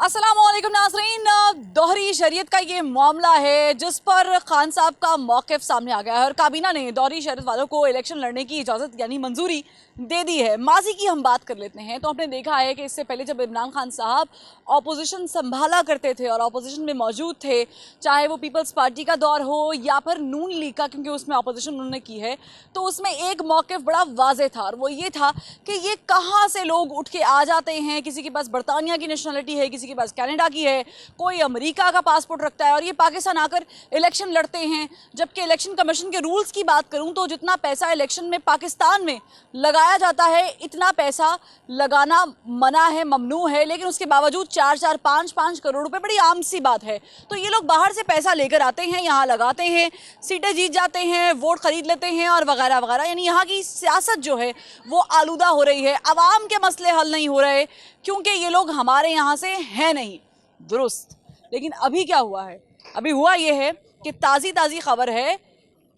अस्सलामुअलैकुम नाज़रीन, दोहरी शरीयत का ये मामला है जिस पर खान साहब का मौक़िफ़ सामने आ गया है और काबीना ने दोहरी शरीयत वालों को इलेक्शन लड़ने की इजाज़त यानी मंजूरी दे दी है। माजी की हम बात कर लेते हैं तो आपने देखा है कि इससे पहले जब इमरान खान साहब ऑपोजिशन संभाला करते थे और ऑपोजिशन में मौजूद थे, चाहे वो पीपल्स पार्टी का दौर हो या फिर नून लीग का, क्योंकि उसमें ऑपोजिशन उन्होंने की है, तो उसमें एक मौक़िफ़ बड़ा वाज़ेह था और वो ये था कि ये कहाँ से लोग उठ के आ जाते हैं। किसी के पास बरतानिया की नेशनलिटी है, किसी के पास कनाडा की है, कोई अमेरिका का पासपोर्ट रखता है और ये पाकिस्तान आकर इलेक्शन लड़ते हैं। जबकि इलेक्शन कमीशन के रूल्स की बात करूं तो जितना पैसा इलेक्शन में पाकिस्तान में लगाया जाता है इतना पैसा लगाना मना है, ममनू है, लेकिन उसके बावजूद 4-4, 5-5 करोड़ रुपए बड़ी आम सी बात है। तो ये लोग बाहर से पैसा लेकर आते हैं, यहाँ लगाते हैं, सीटें जीत जाते हैं, वोट खरीद लेते हैं और वगैरह वगैरह। यानी यहाँ की सियासत जो है वो आलूदा हो रही है, आवाम के मसले हल नहीं हो रहे क्योंकि ये लोग हमारे यहाँ से हैं नहीं। दुरुस्त। लेकिन अभी क्या हुआ है? अभी हुआ ये है कि ताज़ी खबर है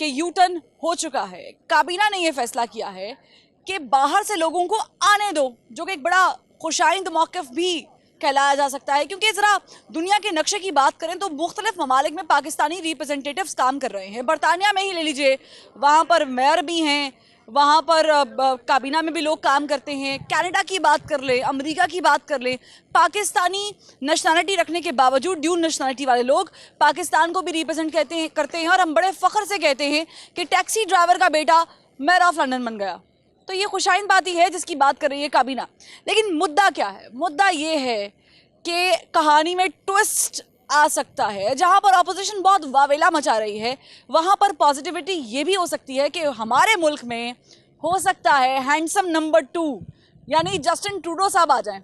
कि यू टर्न हो चुका है। काबीना ने यह फैसला किया है कि बाहर से लोगों को आने दो, जो कि एक बड़ा खुशाइंद मौक़िफ़ भी कहलाया जा सकता है। क्योंकि ज़रा दुनिया के नक्शे की बात करें तो मुख्तलिफ ममालिक में पाकिस्तानी रिप्रेजेंटेटिव्स काम कर रहे हैं। बरतानिया में ही ले लीजिए, वहाँ पर मेयर भी हैं, वहाँ पर काबीना में भी लोग काम करते हैं। कनाडा की बात कर ले, अमेरिका की बात कर ले, पाकिस्तानी नेशनलिटी रखने के बावजूद ड्यूल नेशनलिटी वाले लोग पाकिस्तान को भी रिप्रेजेंट करते हैं और हम बड़े फ़ख्र से कहते हैं कि टैक्सी ड्राइवर का बेटा मेयर ऑफ लंदन बन गया। तो ये खुशाइन बात ही है जिसकी बात कर रही है काबीना। लेकिन मुद्दा क्या है? मुद्दा ये है कि कहानी में ट्विस्ट आ सकता है। जहाँ पर ऑपोजिशन बहुत वावेला मचा रही है वहाँ पर पॉजिटिविटी ये भी हो सकती है कि हमारे मुल्क में हो सकता है हैंडसम नंबर 2 यानी जस्टिन ट्रूडो साहब आ जाएं।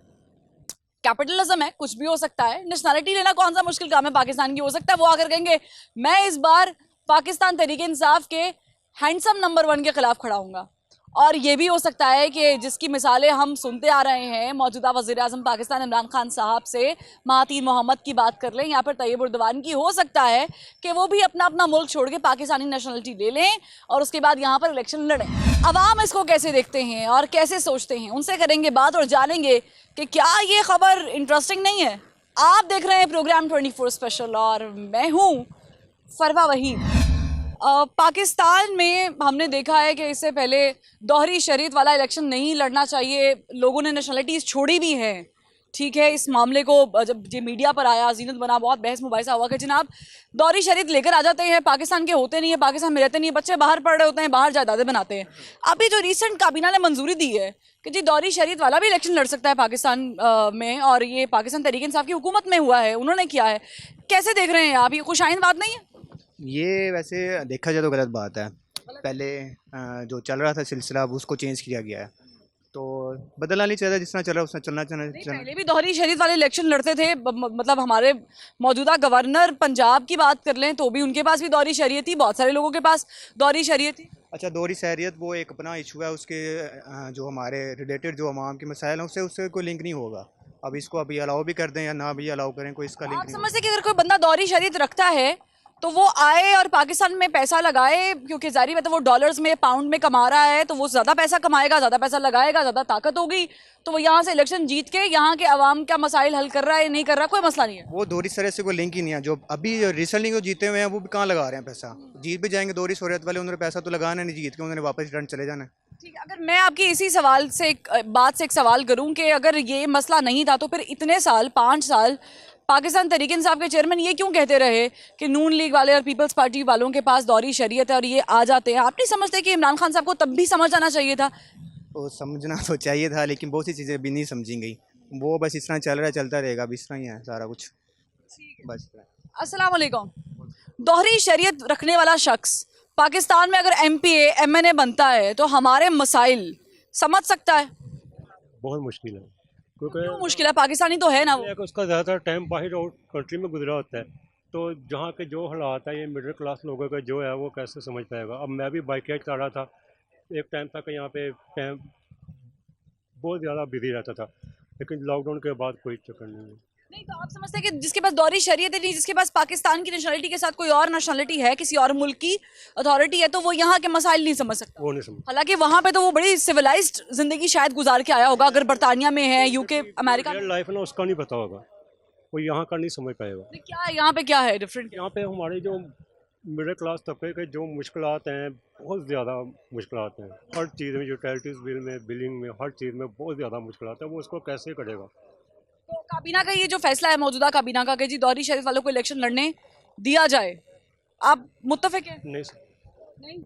कैपिटलिज्म है, कुछ भी हो सकता है। नेशनलिटी लेना कौन सा मुश्किल काम है पाकिस्तान की? हो सकता है वो आकर कहेंगे मैं इस बार पाकिस्तान तहरीक इंसाफ के हैंडसम नंबर 1 के खिलाफ खड़ा हूँगा। और ये भी हो सकता है कि जिसकी मिसालें हम सुनते आ रहे हैं, मौजूदा वज़ीर आज़म पाकिस्तान इमरान खान साहब से महातीर मोहम्मद की बात कर लें या फिर तैयब उर्दवान की, हो सकता है कि वो भी अपना अपना मुल्क छोड़ के पाकिस्तानी नेशनलिटी ले लें और उसके बाद यहाँ पर इलेक्शन लड़ें। अवाम इसको कैसे देखते हैं और कैसे सोचते हैं, उनसे करेंगे बात और जानेंगे कि क्या ये खबर इंटरेस्टिंग नहीं है। आप देख रहे हैं प्रोग्राम 24 स्पेशल और मैं हूँ फरवा वहीद। पाकिस्तान में हमने देखा है कि इससे पहले दोहरी शरीयत वाला इलेक्शन नहीं लड़ना चाहिए, लोगों ने नेशनलिटीज़ छोड़ी भी हैं। ठीक है, इस मामले को जब ये मीडिया पर आया, ज़ीनत बना, बहुत बहस मुबाहिसा हुआ कि जनाब दोहरी शरीयत लेकर आ जाते हैं, पाकिस्तान के होते नहीं है, पाकिस्तान में रहते नहीं है, बच्चे बाहर पढ़ रहे होते हैं, बाहर जायदादें बनाते हैं। अभी जो रिसेंट काबीना ने मंजूरी दी है कि जी दोहरी शरीयत वाला भी इलेक्शन लड़ सकता है पाकिस्तान में, और ये पाकिस्तान तहरीक इंसाफ की हुकूमत में हुआ है, उन्होंने किया है। कैसे देख रहे हैं आप? ये खुशाइन बात नहीं है? ये वैसे देखा जाए तो गलत बात है। पहले जो चल रहा था सिलसिला अब उसको चेंज किया गया है, तो बदलना नहीं चाहिए। जिस तरह चल रहा है उसने चलना चाहिए। पहले भी दोहरी शरीयत वाले इलेक्शन लड़ते थे, मतलब हमारे मौजूदा गवर्नर पंजाब की बात कर लें तो भी उनके पास भी दोहरी शरीयत थी, बहुत सारे लोगों के पास दोहरी शरीयत थी। अच्छा, दोहरी शहरियत वो एक अपना इशू है, उसके जो हमारे रिलेटेड जो अवाम के मसाइल हैं उससे कोई लिंक नहीं होगा। अब इसको अभी अलाउ भी कर दें या ना भी अलाउ करें, कोई इसका लिंक आप नहीं समझते कि अगर कोई बंदा दोहरी शरीयत रखता है तो वो आए और पाकिस्तान में पैसा लगाए, क्योंकि जारी बात है वो डॉलर्स में, पाउंड में कमा रहा है, तो वो ज़्यादा पैसा कमाएगा, ज़्यादा पैसा लगाएगा, ज़्यादा ताकत होगी, तो वो यहाँ से इलेक्शन जीत के यहाँ के अवाम का मसाइल हल कर रहा है, नहीं कर रहा, कोई मसला नहीं है। वो दोहरी शरीयत से कोई लिंक ही नहीं है। जो अभी रिसेंटली जो जीते हुए हैं वो भी कहाँ लगा रहे हैं पैसा? जीत भी जाएंगे दोहरी शरीयत वाले, उन्होंने पैसा तो लगाना नहीं, जीत के उन्होंने वापस रिटर्न चले जाना है। ठीक है, अगर मैं आपकी इसी सवाल से एक सवाल करूं कि अगर ये मसला नहीं था तो फिर इतने साल, 5 साल पाकिस्तान तहरीक इंसाफ के चेयरमैन ये क्यों कहते रहे कि नून लीग वाले और पीपल्स पार्टी वालों के पास दोहरी शरीयत है और ये आ जाते हैं? आप नहीं समझते कि इमरान खान साहब को तब भी समझ आना चाहिए था? वो समझना तो चाहिए था, लेकिन बहुत सी चीज़ें अभी नहीं समझी गई। वो बस इस तरह चल रहा है, चलता रहेगा, अभी इस तरह ही है सारा कुछ। बस अस्सलाम वालेकुम। दोहरी शरीयत रखने वाला शख्स पाकिस्तान में अगर MPA MNA बनता है तो हमारे मसाइल समझ सकता है? बहुत मुश्किल है, क्योंकि क्यों मुश्किल है? पाकिस्तानी तो है ना वो। उसका ज़्यादातर टाइम बाहर और कंट्री में गुजरा होता है, तो जहाँ के जो हालात है ये मिडिल क्लास लोगों का जो है वो कैसे समझ पाएगा। अब मैं भी बाइक कर रहा था, एक टाइम तक यहाँ पे टाइम बहुत ज़्यादा बिजी रहता था, लेकिन लॉकडाउन के बाद कोई चक्कर नहीं है। नहीं, तो आप समझते हैं कि जिसके पास दोहरी शरीयत है, नहीं, जिसके पास पाकिस्तान की नेशनलिटी के साथ कोई और नेशनलिटी है, किसी और मुल्क की अथॉरिटी है, तो वो यहाँ के मसाइल नहीं समझ सकता? वो नहीं समझ। हालांकि वहाँ पे तो वो बड़ी सिविलाइज्ड जिंदगी शायद गुजार के आया होगा, अगर बरतानिया में है, UK, अमेरिका में। लाइफ ना उसका नहीं पता होगा। वो यहाँ का नहीं समझ पाएगा। नहीं, क्या है यहाँ पे, क्या है डिफरेंट? यहाँ पे हमारे जो मिडिल क्लास तबके के जो मुश्किलात हैं, बहुत ज़्यादा मुश्किलात हैं। हर चीज़ में, यूटिलिटीज़ बिल में, बिलिंग में, हर चीज़ में बहुत ज़्यादा मुश्किलात है। वो उसको कैसे करेगा? तो काबीना का ये जो फैसला है, मौजूदा काबीना का, कि जी दौहरी शरीयत वालों को इलेक्शन लड़ने दिया जाए, आप मुत्तफिक हैं? नहीं सर। नहीं।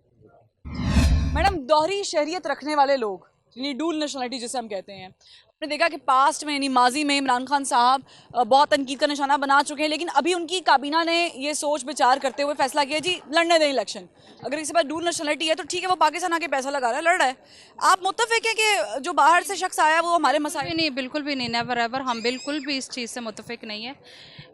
मैडम, दोहरी शहरियत रखने वाले लोग, यानी डुअल नेशनलिटी जिसे हम कहते हैं, आपने देखा कि पास्ट में यानी माजी में इमरान खान साहब बहुत तनकीद का निशाना बना चुके हैं, लेकिन अभी उनकी काबीना ने ये सोच विचार करते हुए फैसला किया जी लड़ने दें इलेक्शन। अगर किसी पास डुअल नेशनलिटी है तो ठीक है, वो पाकिस्तान आके पैसा लगा रहा है, लड़ रहा है। आप मुत्तफिक हैं कि जो बाहर से शख्स आया वो हमारे मसाइल? नहीं, बिल्कुल भी नहीं, नेवर एवर, हम बिल्कुल भी इस चीज़ से मुतफिक नहीं है।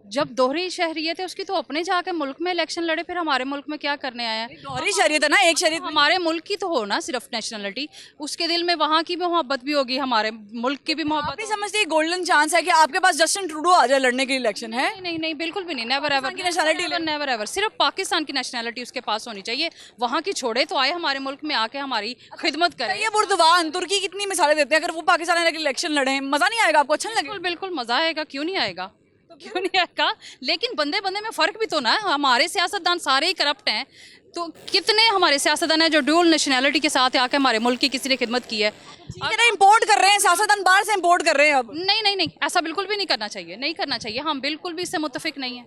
जब दोहरी शहरियत है उसकी तो अपने जाके मुल्क में इलेक्शन लड़े, फिर हमारे मुल्क में क्या करने आया है? दोहरी शहरियत है ना, एक शहरियत में। हमारे मुल्क की तो हो ना सिर्फ नेशनलिटी, उसके दिल में वहाँ की भी मोहब्बत भी होगी, हमारे मुल्क की भी आप मोहब्बत नहीं समझते गोल्डन चांस है कि आपके पास जस्टिन ट्रूडो आ जाए लड़ने के लिए इलेक्शन है? नहीं नहीं नहीं, बिल्कुल भी नहीं, नेवर एवर की nationality ले। नेवर एवर, सिर्फ पाकिस्तान की नेशनलिटी उसके पास होनी चाहिए। वहाँ की छोड़े तो आए हमारे मुल्क में आके हमारी खिदमत करे। ये बुर्दवान तुर्की कितनी मिसालें देते हैं, अगर वो पाकिस्तान आने के लिए इलेक्शन लड़े, मजा नहीं आएगा आपको? अच्छा नहीं बिल्कुल लगेगा? बिल्कुल मजा आएगा, क्यों नहीं आएगा, क्यों नहीं आएगा? लेकिन बंदे बंदे में फ़र्क भी तो ना है। हमारे सियासतदान सारे ही करप्ट हैं, तो कितने हमारे सियासतदान हैं जो ड्यूल नेशनैलिटी के साथ आके हमारे मुल्क की किसी ने खिदमत की है? ठीक है ना, इम्पोर्ट कर रहे हैं, सियासतदान बाहर से इम्पोर्ट कर रहे हैं अब। नहीं नहीं नहीं, ऐसा बिल्कुल भी नहीं करना चाहिए, नहीं करना चाहिए। हम बिल्कुल भी इससे मुतफिक नहीं है,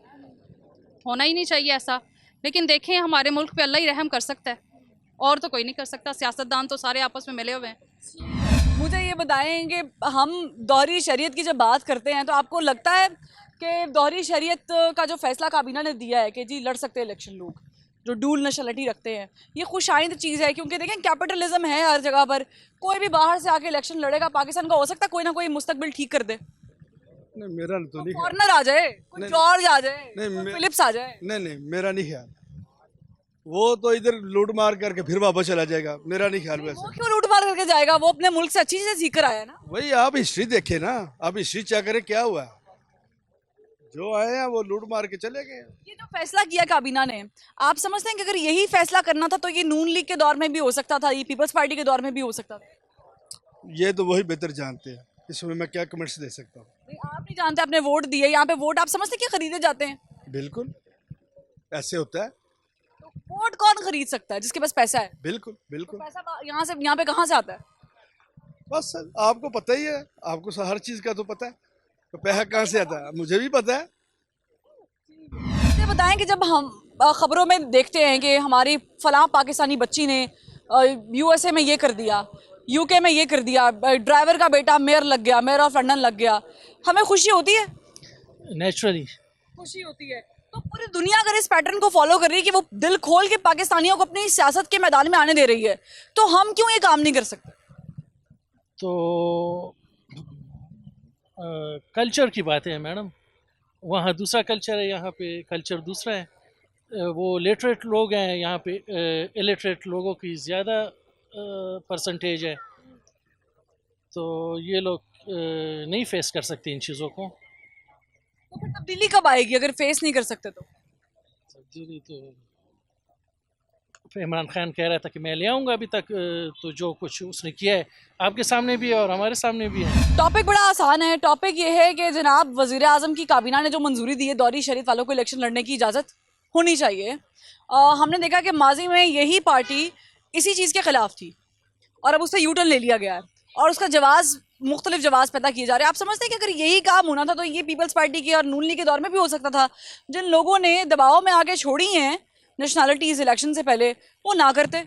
होना ही नहीं चाहिए ऐसा। लेकिन देखें, हमारे मुल्क पे अल्लाह ही रहम कर सकता है, और तो कोई नहीं कर सकता। सियासतदान तो सारे आपस में मिले हुए हैं। मुझे ये बताएं कि हम दोहरी शरीयत की जब बात करते हैं तो आपको लगता है कि दोहरी शरीयत का जो फैसला काबीना ने दिया है कि जी लड़ सकते हैं इलेक्शन लोग जो डुअल नेशनलिटी रखते हैं, ये खुशाइंद चीज़ है? क्योंकि देखें कैपिटलिज्म है हर जगह पर, कोई भी बाहर से आके इलेक्शन लड़ेगा, पाकिस्तान का हो सकता है कोई ना कोई मुस्तकबिल ठीक कर दे। नहीं, मेरा तो नहीं है। फॉरनर आ जाए, कोई नहीं, जॉर्ज आ जाए, नहीं, कोई मैं- फिलिप्स आ जाए। नहीं नहीं, मेरा नहीं ख्याल। वो तो इधर लूट मार करके फिर वापस चला जाएगा, मेरा नहीं ख्याल वो वैसे। क्यों लूट मार करके जाएगा? वो अपने मुल्क से अच्छी चीज़ें सीख कर आया है ना। वही आप हिस्ट्री देखे ना, आप हिस्ट्री चेक करें क्या हुआ। जो आए हैं वो लूट मार के चले गए। ये जो फैसला किया काबीना ने, आप समझते हैं कि अगर यही फैसला करना था तो ये नून लीग के दौर में भी हो सकता था, ये पीपल्स पार्टी के दौर में भी हो सकता था? ये तो वही बेहतर जानते हैं, इसमें मैं क्या कमेंट्स दे सकता हूँ। भाई, आप नहीं जानते, आपने वोट दिए, यहाँ पे वोट आप समझते हैं कि खरीदे जाते हैं? बिल्कुल ऐसे होता है। तो वोट कौन खरीद सकता है? जिसके पास पैसा है। बिल्कुल बिल्कुल। पैसा यहाँ पे कहाँ से आता है? बस आपको पता ही है, आपको हर चीज़ का तो पता है, तो पैसा कहाँ से आता है मुझे भी पता है। मुझे बताएं कि जब हम खबरों में देखते हैं कि हमारी फलां पाकिस्तानी बच्ची ने यूएसए में ये कर दिया, यूके में ये कर दिया, ड्राइवर का बेटा मेयर लग गया, मेयर ऑफ लंदन लग गया, हमें खुशी होती है? नेचुरली खुशी होती है। तो पूरी दुनिया अगर इस पैटर्न को फॉलो कर रही है कि वो दिल खोल के पाकिस्तानियों को अपनी सियासत के मैदान में आने दे रही है, तो हम क्यों ये काम नहीं कर सकते? तो कल्चर की बात है मैडम, वहाँ दूसरा कल्चर है, यहाँ पे कल्चर दूसरा है। वो लिटरेट लोग हैं, यहाँ पे इलिटरेट लोगों की ज़्यादा परसेंटेज है, तो ये लोग नहीं फेस कर सकते इन चीज़ों को। तो फिर तब्दीली कब आएगी अगर फेस नहीं कर सकते तो? तब्दीली तो इमरान खान कह रहा था कि मैं ले आऊँगा, अभी तक तो जो कुछ उसने किया है आपके सामने भी है और हमारे सामने भी है। टॉपिक बड़ा आसान है। टॉपिक ये है कि जनाब वज़ीर आज़म की काबीना ने जो मंजूरी दी है दोहरी शरीयत वालों को इलेक्शन लड़ने की इजाज़त होनी चाहिए। हमने देखा कि माजी में यही पार्टी इसी चीज़ के ख़िलाफ़ थी और अब उससे यूटर्न ले लिया गया है और उसका जवाज़ मुख्तलिफ जवाज़ पैदा किए जा रहे हैं। आप समझते हैं कि अगर यही काम होना था तो ये पीपल्स पार्टी के और नून लीग के दौर में भी हो सकता था? जिन लोगों ने दबाव में आके छोड़ी हैं नेशनलिटीज़ इलेक्शन से पहले, वो ना करते।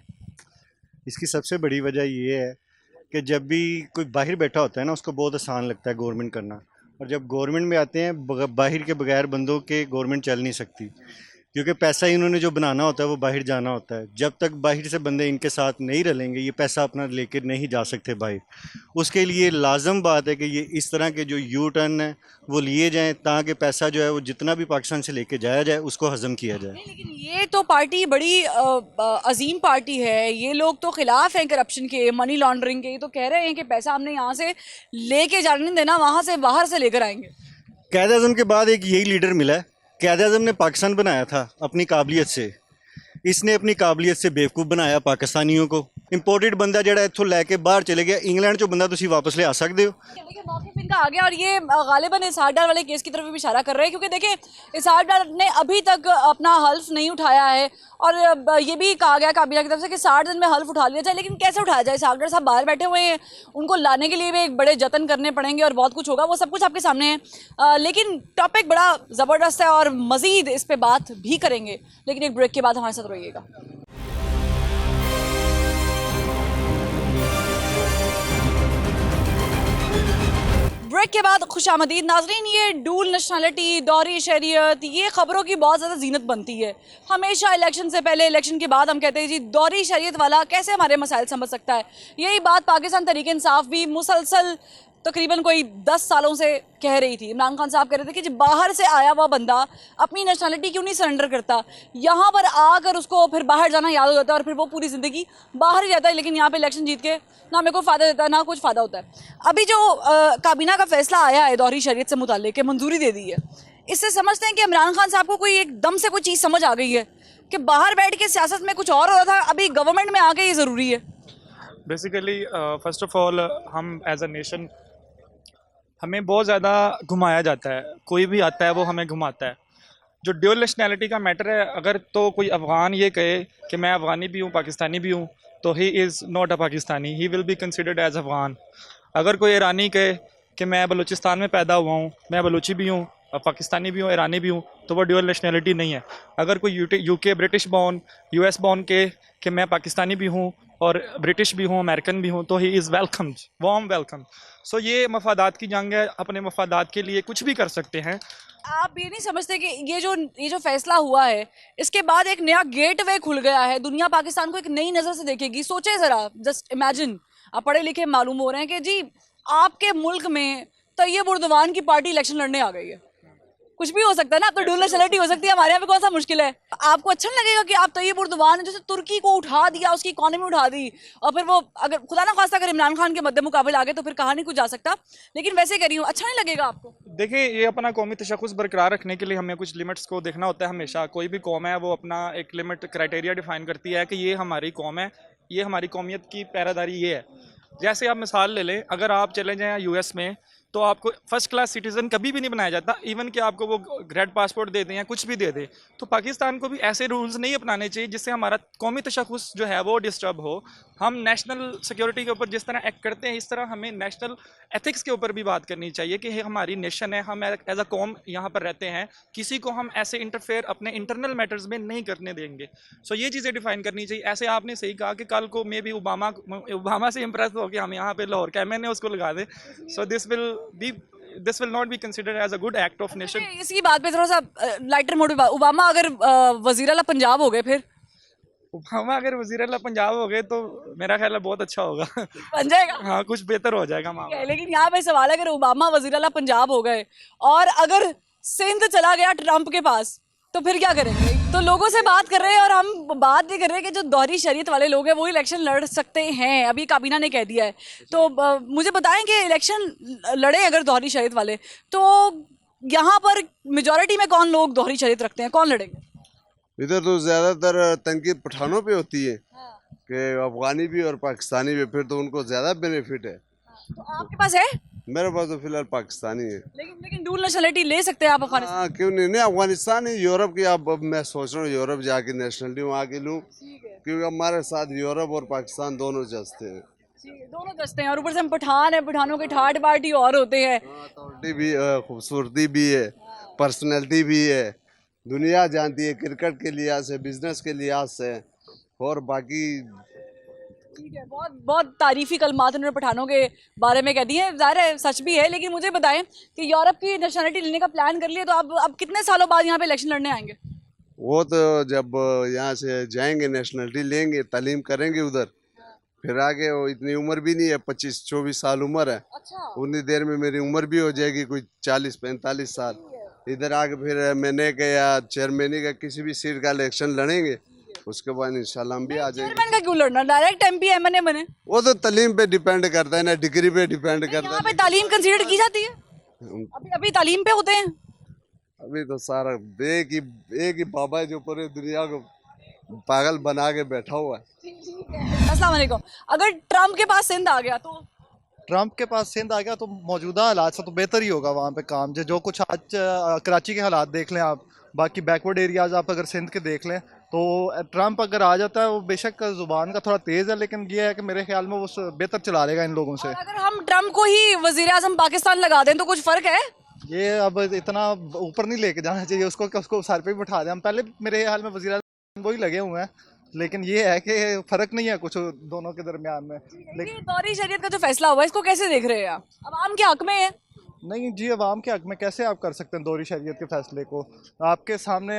इसकी सबसे बड़ी वजह ये है कि जब भी कोई बाहर बैठा होता है ना, उसको बहुत आसान लगता है गवर्नमेंट करना, और जब गवर्नमेंट में आते हैं बाहर के बगैर बंदों के गवर्नमेंट चल नहीं सकती, क्योंकि पैसा इन्होंने जो बनाना होता है वो बाहर जाना होता है। जब तक बाहर से बंदे इनके साथ नहीं रलेंगे, ये पैसा अपना लेकर नहीं जा सकते बाहर। उसके लिए लाजम बात है कि ये इस तरह के जो यू टर्न है वो लिए जाएं, ताकि पैसा जो है वो जितना भी पाकिस्तान से लेके जाया जाए उसको हज़म किया जाए। नहीं, लेकिन ये तो पार्टी बड़ी अजीम पार्टी है। ये लोग तो खिलाफ हैं करप्शन के, मनी लॉन्ड्रिंग के। ये तो कह रहे हैं कि पैसा हमने यहाँ से लेके जाने नहीं देना, वहाँ से बाहर से लेकर आएंगे। क़ायद आज़म के बाद एक यही लीडर मिला है। क़ायद आज़म ने पाकिस्तान बनाया था अपनी काबिलियत से, इसने अपनी काबिलियत से बेवकूफ़ बनाया पाकिस्तानियों को। ਇੰਪੋਰਟਡ ਬੰਦਾ ਜਿਹੜਾ ਇੱਥੋਂ ਲੈ ਕੇ ਬਾਹਰ ਚਲੇ ਗਿਆ, ਇੰਗਲੈਂਡ ਚੋਂ ਬੰਦਾ ਤੁਸੀਂ ਵਾਪਸ ਲਿਆ ਸਕਦੇ ਹੋ? देखिए मौके इनका आ गया और ये गालिबन इसहाक डार वाले केस की तरफ भी इशारा कर रहे हैं, क्योंकि देखिए इसहाक डार ने अभी तक अपना हल्फ नहीं उठाया है और ये भी कहा गया काबीना की तरफ से कि 60 दिन में हल्फ उठा लिया जाए, लेकिन कैसे उठाया जाए? इसहाक डार साहब बाहर बैठे हुए हैं, उनको लाने के लिए भी एक बड़े जतन करने पड़ेंगे और बहुत कुछ होगा, वो सब कुछ आपके सामने है। लेकिन टॉपिक बड़ा ज़बरदस्त है और मज़ीद इस पर बात भी करेंगे, लेकिन एक ब्रेक के बाद हमारे साथ रहिएगा। ब्रेक के बाद खुशामदीद नाजरीन। ये डूल नेशनलिटी, दोहरी शरीयत, ये खबरों की बहुत ज़्यादा जीनत बनती है। हमेशा इलेक्शन से पहले, इलेक्शन के बाद हम कहते हैं जी दोहरी शरीयत वाला कैसे हमारे मसाइल समझ सकता है। यही बात पाकिस्तान तहरीक इंसाफ भी मुसलसल तकरीबन कोई 10 सालों से कह रही थी। इमरान खान साहब कह रहे थे कि जब बाहर से आया हुआ बंदा अपनी नेशनलिटी क्यों नहीं सरेंडर करता, यहाँ पर आकर उसको फिर बाहर जाना याद हो जाता है और फिर वो पूरी ज़िंदगी बाहर ही रहता है, लेकिन यहाँ पे इलेक्शन जीत के ना मेरे को फ़ायदा देता है ना कुछ फ़ायदा होता है। अभी जो काबीना का फैसला आया है दोहरी शरीयत से मुताल्लिक के, मंजूरी दे दी है, इससे समझते हैं कि इमरान खान साहब को कोई एकदम से कोई चीज़ समझ आ गई है कि बाहर बैठ के सियासत में कुछ और हो रहा था, अभी गवर्नमेंट में आके ये ज़रूरी है। बेसिकली फर्स्ट ऑफ ऑल हम एज अ नेशन, हमें बहुत ज़्यादा घुमाया जाता है, कोई भी आता है वो हमें घुमाता है। जो ड्यूल नेशनैलिटी का मैटर है, अगर तो कोई अफ़गान ये कहे कि मैं अफ़गानी भी हूँ पाकिस्तानी भी हूँ, तो he is not a Pakistani, he will be considered as Afghan. अगर कोई ईरानी कहे कि मैं बलूचिस्तान में पैदा हुआ हूँ, मैं बलूची भी हूँ, पाकिस्तानी भी हूँ, ईरानी भी हूँ, तो वो ड्यूल नेशनैलिटी नहीं है। अगर कोई UK British born, US born के कि मैं पाकिस्तानी भी हूँ और ब्रिटिश भी हूँ, अमेरिकन भी हूँ, तो he is welcome, warm welcome. So ये मफादात की जंग है, अपने मफादात के लिए कुछ भी कर सकते हैं। आप ये नहीं समझते कि ये जो फैसला हुआ है, इसके बाद एक नया गेटवे खुल गया है, दुनिया पाकिस्तान को एक नई नज़र से देखेगी? सोचे ज़रा, जस्ट इमेजिन, आप पढ़े लिखे मालूम हो रहे हैं कि जी आपके मुल्क में तैयब उर्दवान की पार्टी इलेक्शन लड़ने आ गई है। कुछ भी हो सकता है ना, अब तो डूल नेशनलिटी हो सकती है, हमारे यहाँ पे कौन सा मुश्किल है? आपको अच्छा नहीं लगेगा कि आप तैयब उर्दवान जैसे तुर्की को उठा दिया, उसकी इकॉनमी उठा दी, और फिर वो अगर खुदा ना खास्ता अगर इमरान खान के मद्दे मुकाबले आ गए तो फिर कहा नहीं कुछ जा सकता, लेकिन वैसे कह रही हूँ, अच्छा नहीं लगेगा आपको? देखिए, ये अपना कौमी तशख़्ख़ुस बरकरार रखने के लिए हमें कुछ लिमिट्स को देखना होता है हमेशा। कोई भी कौम है वो अपना एक लिमिट क्राइटेरिया डिफ़ाइन करती है कि ये हमारी कौम है, ये हमारी कौमियत की पैरादारी ये है। जैसे आप मिसाल ले लें, अगर आप चले जाएँ यूएस में, तो आपको फर्स्ट क्लास सिटीज़न कभी भी नहीं बनाया जाता, इवन कि आपको वो ग्रेड पासपोर्ट दे दें या कुछ भी दे दें। तो पाकिस्तान को भी ऐसे रूल्स नहीं अपनाने चाहिए जिससे हमारा कौमी तशख़्ख़ुस जो है वो डिस्टर्ब हो। हम नेशनल सिक्योरिटी के ऊपर जिस तरह एक्ट करते हैं, इस तरह हमें नेशनल एथिक्स के ऊपर भी बात करनी चाहिए कि ये हमारी नेशन है, हम एज अ कौम यहाँ पर रहते हैं, किसी को हम ऐसे इंटरफेयर अपने इंटरनल मैटर्स में नहीं करने देंगे। सो ये चीज़ें डिफ़ाइन करनी चाहिए। ऐसे आपने सही कहा कि कल को मे बी ओबामा से इम्प्रेस हो कि हम यहाँ पे लाहौर कैमरे उसको लगा दें। सो this will not be considered as a good act of nation. इसी बात पे थोड़ा सा लाइटर मोड पे, ओबामा अगर वज़ीर आला पंजाब हो गए, फिर ओबामा अगर वज़ीर आला पंजाब हो गए तो मेरा ख्याल है बहुत अच्छा होगा, बन जाएगा। हाँ, कुछ बेहतर हो जाएगा मामला। लेकिन यहाँ पे सवाल है, अगर ओबामा वज़ीर आला पंजाब हो गए और अगर सिंध चला गया ट्रंप के पास, तो फिर क्या करेंगे? तो लोगों से बात कर रहे हैं और हम बात नहीं कर रहे हैं कि जो दोहरी शरीयत वाले लोग हैं वो इलेक्शन लड़ सकते हैं, अभी काबीना ने कह दिया है। तो मुझे बताएं कि इलेक्शन लड़े अगर दोहरी शरीयत वाले, तो यहाँ पर मेजॉरिटी में कौन लोग दोहरी शरीयत रखते हैं, कौन लड़ेंगे? इधर तो ज़्यादातर तनकीद पठानों पे होती है कि अफगानी भी और पाकिस्तानी भी, फिर तो उनको ज़्यादा बेनिफिट है। तो आपके पास है? मेरे पास तो फिलहाल पाकिस्तानी है। लेकिन डूल नेशनलिटी ले सकते हैं आप अफगानिस्तान? हाँ, क्यों नहीं, अफगानिस्तान ही, यूरोप की। अब मैं सोच रहा हूँ यूरोप जाके नेशनलिटी वहाँ की लूँ, क्योंकि हमारे साथ यूरोप और पाकिस्तान दोनों जचते हैं। दोनों जचते हैं, और ऊपर से हम पठान है, पठानों के ठाट बाटी और होते हैं। अथॉरिटी भी, खूबसूरती भी है, पर्सनैलिटी भी है, दुनिया जानती है क्रिकेट के लिहाज से, बिजनेस के लिहाज से, और बाकी ठीक है। बहुत बहुत तारीफी कलमात उन्होंने पठानों के बारे में कह दी है, ज़ाहिर है सच भी है। लेकिन मुझे बताएं कि यूरोप की नेशनलिटी लेने का प्लान कर लिया, तो अब कितने सालों बाद यहाँ पे इलेक्शन लड़ने आएंगे? वो तो जब यहाँ से जाएंगे नेशनलिटी लेंगे, तालीम करेंगे उधर, फिर आगे। वो इतनी उम्र भी नहीं है, 25-24 साल उम्र है। अच्छा। उतनी देर में मेरी उम्र भी हो जाएगी कोई 40-45 साल। इधर आके फिर मैंने का या चेयरमैनी का किसी भी सीट का इलेक्शन लड़ेंगे, उसके बाद इंशाल्लाह हम भी आ जाएंगे। चेयरमैन का क्यों लड़ना, डायरेक्ट एमपी एमएनए बने। वो तो तालीम पे डिपेंड करता है ना, डिग्री पे डिपेंड करता यहाँ है। पे तालीम कंसीडर की जाती है? अभी तालीम पे होते हैं। अभी तो सारा एक ही बाबा है जो पूरी दुनिया को पागल बना के बैठा हुआ है। अस्सलाम वालेकुम। अगर ट्रम्प के पास सिंध आ गया तो ट्रंप के पास सिंध आ गया तो मौजूदा हालात से तो बेहतर ही होगा वहाँ पे काम। जो कुछ आज कराची के हालात देख लें आप, बाकी बैकवर्ड एरियाज़ आप अगर सिंध के देख लें तो ट्रंप अगर आ जाता है, वो बेशक ज़ुबान का थोड़ा तेज़ है, लेकिन ये है कि मेरे ख्याल में वो बेहतर चला लेगा इन लोगों से। और अगर हम ट्रम्प को ही वजीर आजम पाकिस्तान लगा दें तो कुछ फ़र्क है? ये अब इतना ऊपर नहीं लेके जाना चाहिए उसको कि उसको सर पे भी बिठा दें। हम पहले मेरे ख्याल में वज़ीर आज़म वही लगे हुए हैं, लेकिन ये है कि फ़र्क नहीं है कुछ दोनों के दरमियान में। ये दौरी शरीयत का जो फैसला हुआ है इसको कैसे देख रहे हैं आप? अवाम के हक में है? नहीं जी, अवाम के हक में कैसे आप कर सकते हैं दौरी शरीयत के फ़ैसले को? आपके सामने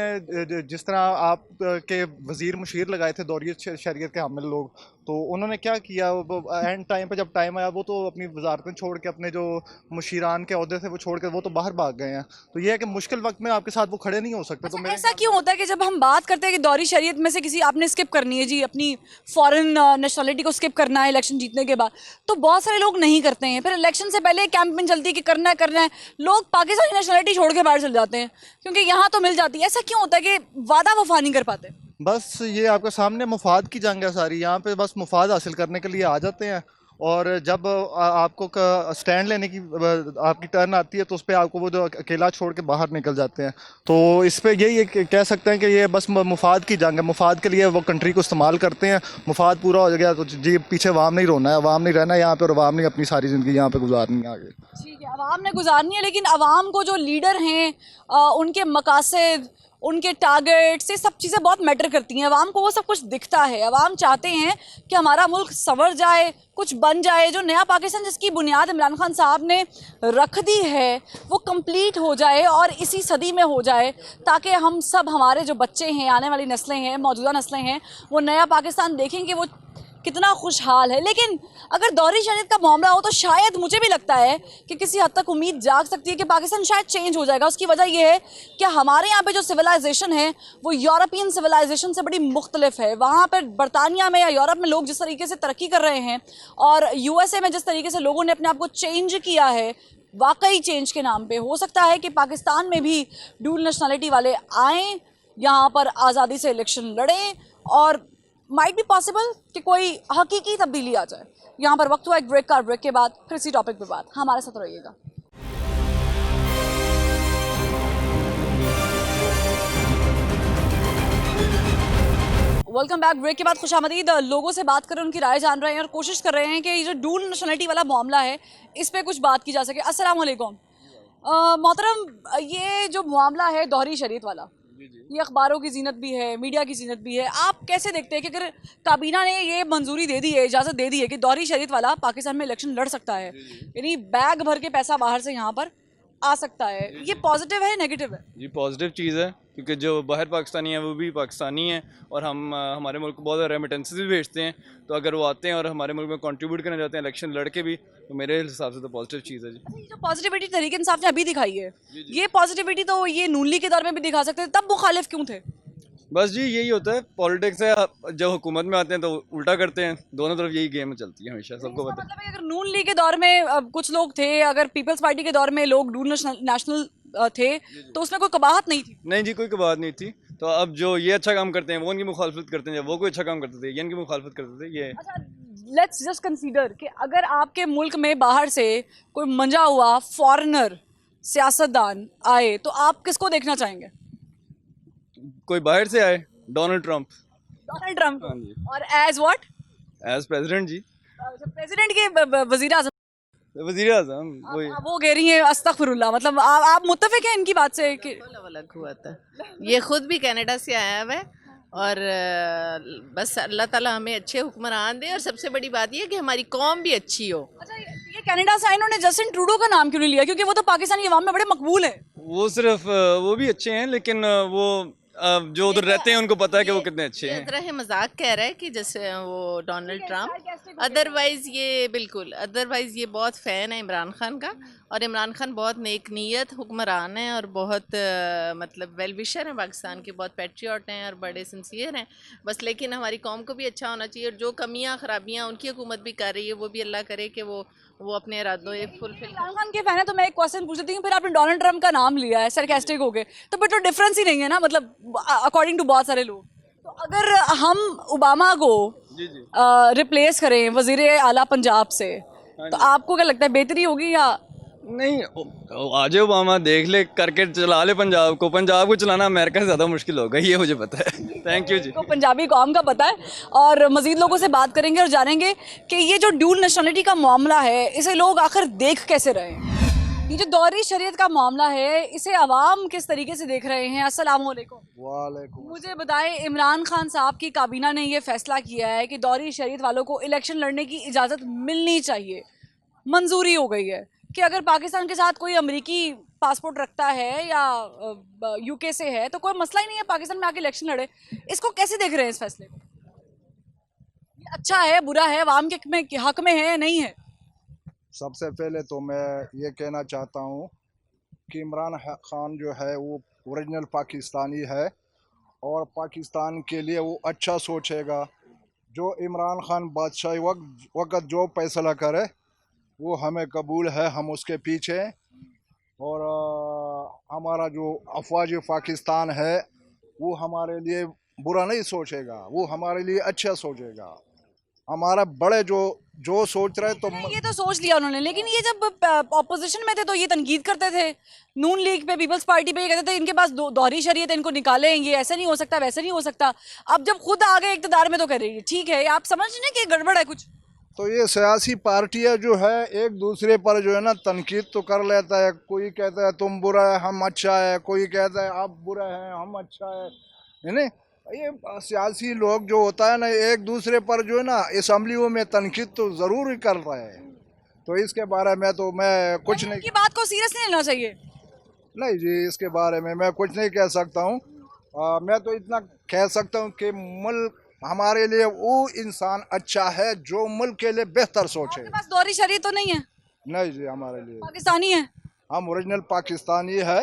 जिस तरह आप के वज़ीर मुशीर लगाए थे दौरी शरीयत के हामिल लोग, तो उन्होंने क्या किया? एंड टाइम पे जब टाइम आया वो तो अपनी वजारतें छोड़ के, अपने जो मुशीरान के अहदे थे वो छोड़ के वो तो बाहर भाग गए हैं। तो ये है कि मुश्किल वक्त में आपके साथ वो खड़े नहीं हो सकते। तो मेरे ऐसा क्यों होता है कि जब हम बात करते हैं कि दौरी शरीयत में से किसी आपने स्किप करनी है जी, अपनी फॉरेन नेशनलिटी को स्किप करना है इलेक्शन जीतने के बाद, तो बहुत सारे लोग नहीं करते हैं। फिर इलेक्शन से पहले कैंपेन चलती है कि करना है, लोग पाकिस्तानी नेशनलिटी छोड़ के बाहर चले जाते हैं क्योंकि यहाँ तो मिल जाती है। ऐसा क्यों होता है कि वादा वफा नहीं कर पाते? बस ये आपके सामने मुफाद की जंग है सारी। यहाँ पे बस मुफाद हासिल करने के लिए आ जाते हैं, और जब आपको स्टैंड लेने की आपकी टर्न आती है तो उस पर आपको वो जो अकेला छोड़ के बाहर निकल जाते हैं। तो इस पर यही कह सकते हैं कि ये बस मुफाद की जंग है। मुफाद के लिए वो कंट्री को इस्तेमाल करते हैं। मुफाद पूरा हो गया तो जी पीछे अवाम नहीं रोना है, अवाम नहीं रहना यहाँ पे, और अवाम नहीं अपनी सारी ज़िंदगी यहाँ पे गुजारनी है आगे। ठीक है, अवाम ने गुजारनी है, लेकिन अवाम को जो लीडर हैं उनके मकासद, उनके टारगेट्स, ये सब चीज़ें बहुत मैटर करती हैं। अवाम को वो सब कुछ दिखता है। अवाम चाहते हैं कि हमारा मुल्क संवर जाए, कुछ बन जाए। जो नया पाकिस्तान जिसकी बुनियाद इमरान खान साहब ने रख दी है वो कंप्लीट हो जाए और इसी सदी में हो जाए, ताकि हम सब, हमारे जो बच्चे हैं, आने वाली नस्लें हैं, मौजूदा नस्लें हैं, वो नया पाकिस्तान देखें कि वो कितना खुशहाल है। लेकिन अगर दौरी शरीयत का मामला हो तो शायद मुझे भी लगता है कि किसी हद तक उम्मीद जाग सकती है कि पाकिस्तान शायद चेंज हो जाएगा। उसकी वजह यह है कि हमारे यहाँ पे जो सिविलाइजेशन है वो यूरोपियन सिविलाइजेशन से बड़ी मुख्तलिफ है। वहाँ पर बरतानिया में या यूरोप में लोग जिस तरीके से तरक्की कर रहे हैं और USA में जिस तरीके से लोगों ने अपने आप को चेंज किया है, वाकई चेंज के नाम पे, हो सकता है कि पाकिस्तान में भी डुअल नेशनलिटी वाले आएँ, यहाँ पर आज़ादी से इलेक्शन लड़ें, और माइट बी पॉसिबल कि कोई हकीकी तब्दीली आ जाए। यहाँ पर वक्त हुआ एक ब्रेक का, ब्रेक के बाद फिर इसी टॉपिक पे बात। हमारे साथ रहिएगा। Welcome back. ब्रेक के बाद खुशामदीद। लोगों से बात कर रहे हैं, उनकी राय जान रहे हैं और कोशिश कर रहे हैं कि ये जो डुअल नेशनलिटी वाला मामला है इस पर कुछ बात की जा सके। अस्सलाम वालेकुम मोहतरम, ये जो मामला है दोहरी शरीयत वाला, ये अखबारों की जीनत भी है, मीडिया की जीनत भी है। आप कैसे देखते हैं कि अगर काबीना ने ये मंजूरी दे दी है, इजाज़त दे दी है कि दोहरी शरीयत वाला पाकिस्तान में इलेक्शन लड़ सकता है, यानी बैग भर के पैसा बाहर से यहाँ पर आ सकता है, ये पॉजिटिव है नेगेटिव है? जी पॉजिटिव चीज़ है, क्योंकि जो बाहर पाकिस्तानी है वो भी पाकिस्तानी है, और हम हमारे मुल्क को बहुत रेमिटेंसेस भी भेजते हैं। तो अगर वो आते हैं और हमारे मुल्क में कंट्रीब्यूट करना चाहते हैं इलेक्शन लड़ के भी, तो मेरे हिसाब से तो पॉजिटिव चीज़ है जी। जो पॉजिटिविटी तहरीक इंसाफ ने अभी दिखाई है, ये पॉजिटिविटी तो ये नून लीग के दौर में भी दिखा सकते थे, तब मुखालिफ क्यों थे? बस जी यही होता है, पॉलिटिक्स है। जब हुकूमत में आते हैं तो उल्टा करते हैं, दोनों तरफ यही गेम चलती है हमेशा, सबको पता है। मतलब है कि अगर नून लीग के दौर में कुछ लोग थे, अगर पीपल्स पार्टी के दौर में लोग डुअल नेशनल थे, तो उसमें कोई कबाहत नहीं थी? नहीं जी, कोई कबाहत नहीं थी। तो अब जो ये अच्छा काम करते हैं वो उनकी मुखालफत करते हैं, जब वो कोई अच्छा काम करते थे ये इनकी मुखालफत करते थे। ये लेट्स जस्ट कंसीडर कि अगर आपके मुल्क में बाहर से कोई मंजा हुआ फॉरेनर सियासतदान आए तो आप किसको देखना चाहेंगे? कोई बाहर से आए, डोनाल्ड ट्रंप। Donald Trump? हाँ जी। और एज व्हाट? एज प्रेसिडेंट जी। प्रेसिडेंट के वजीर आजम? वजीर आजम वही। वो कह रही है अस्तगफिरुल्लाह, मतलब आप मुत्तफिक हैं इनकी बात से कि अलग हुआ था? ये खुद भी कनाडा से आया हुआ है, और बस अल्लाह ताला हमें अच्छे हुक्मरान दे, और सबसे बड़ी बात ये कि हमारी कौम भी अच्छी हो। अच्छा, ये कनाडा से आए, इन्होंने जस्टिन ट्रूडो का नाम क्यों नहीं लिया? क्योंकि वो तो पाकिस्तानी अवाम में बड़े मकबूल है। वो सिर्फ वो भी अच्छे हैं, लेकिन वो जो उधर रहते हैं उनको पता है कि वो कितने अच्छे हैं। तरह मजाक कह रहा है कि जैसे वो डोनाल्ड ट्रंप, अदरवाइज़ ये बिल्कुल, अदरवाइज़ ये बहुत फ़ैन है इमरान खान का, और इमरान खान बहुत नेक नीयत हुक्मरान है और बहुत मतलब वेल विशर हैं पाकिस्तान के, बहुत पैट्रियट हैं और बड़े सिंसियर हैं बस। लेकिन हमारी कौम को भी अच्छा होना चाहिए, और जो कमियां खराबियां उनकी हुकूमत भी कर रही है वो भी अल्लाह करे कि वो अपने इरादों एक फुलफिल। इमरान खान के फैन है तो मैं एक क्वेश्चन पूछ लेती हूँ, फिर आपने डोनाल्ड ट्रंप का नाम लिया है, सरकास्टिक हो गए, तो फिर तो डिफरेंस ही नहीं है ना, मतलब अकॉर्डिंग टू बहुत सारे लोग। तो अगर हम ओबामा को जी जी रिप्लेस करें वजीर आला पंजाब से, तो आपको क्या लगता है बेहतरी होगी या? नहीं आज ओबामा देख ले करके चला ले पंजाब को चलाना अमेरिका से ज़्यादा मुश्किल होगा, ये मुझे पता है। थैंक यू जी। को पंजाबी कौम का पता है। और मजीद लोगों से बात करेंगे और जानेंगे कि ये जो ड्यूल नेशनलिटी का मामला है इसे लोग आखिर देख कैसे रहे हैं। ये जो दौहरी शरीयत का मामला है इसे अवाम किस तरीके से देख रहे हैं। अस्सलाम वालेकुम। वालेकुम। मुझे बताएं, इमरान खान साहब की काबीना ने ये फैसला किया है कि दौहरी शरीयत वालों को इलेक्शन लड़ने की इजाज़त मिलनी चाहिए, मंजूरी हो गई है कि अगर पाकिस्तान के साथ कोई अमेरिकी पासपोर्ट रखता है या यूके से है तो कोई मसला ही नहीं है पाकिस्तान में आके इलेक्शन लड़े। इसको कैसे देख रहे हैं इस फैसले को? ये अच्छा है, बुरा है, अवाम के हक में है, नहीं है? सबसे पहले तो मैं ये कहना चाहता हूँ कि इमरान खान जो है वो ओरिजिनल पाकिस्तानी है और पाकिस्तान के लिए वो अच्छा सोचेगा। जो इमरान खान बादशाही वक्त जो फैसला करे वो हमें कबूल है, हम उसके पीछे। और हमारा जो अफवाज पाकिस्तान है वो हमारे लिए बुरा नहीं सोचेगा, वो हमारे लिए अच्छा सोचेगा। हमारा बड़े जो सोच रहे तो ये तो सोच लिया उन्होंने, लेकिन ये जब ऑपोजिशन में थे तो ये तनकीद करते थे नून लीग पे, पीपल्स पार्टी पे, ये कहते थे इनके पास दोहरी शरीयत है, इनको निकालें, ये ऐसा नहीं हो सकता, वैसे नहीं हो सकता। अब जब खुद आ गए इक़्तिदार में तो कह रही है ठीक है। आप समझ रहे हैं कि गड़बड़ है कुछ? तो ये सियासी पार्टियां जो है एक दूसरे पर जो है ना तनकीद तो कर लेता है। कोई कहता है तुम बुरा है हम अच्छा है, कोई कहता है आप बुरा है हम अच्छा है ना। ये सियासी लोग जो होता है ना एक दूसरे पर जो है ना असम्बलियों में तनकीद तो ज़रूर ही कर रहे हैं। तो इसके बारे में तो मैं कुछ नहीं, की बात को सीरियस नहीं लेना चाहिए। नहीं जी, इसके बारे में मैं कुछ नहीं कह सकता हूँ। मैं तो इतना कह सकता हूँ कि मुल्क हमारे लिए वो इंसान अच्छा है जो मुल्क के लिए बेहतर सोचे। आपके पास दोहरी शरीयत तो नहीं है? नहीं जी, हमारे लिए पाकिस्तानी है हम ओरिजिनल पाकिस्तानी है।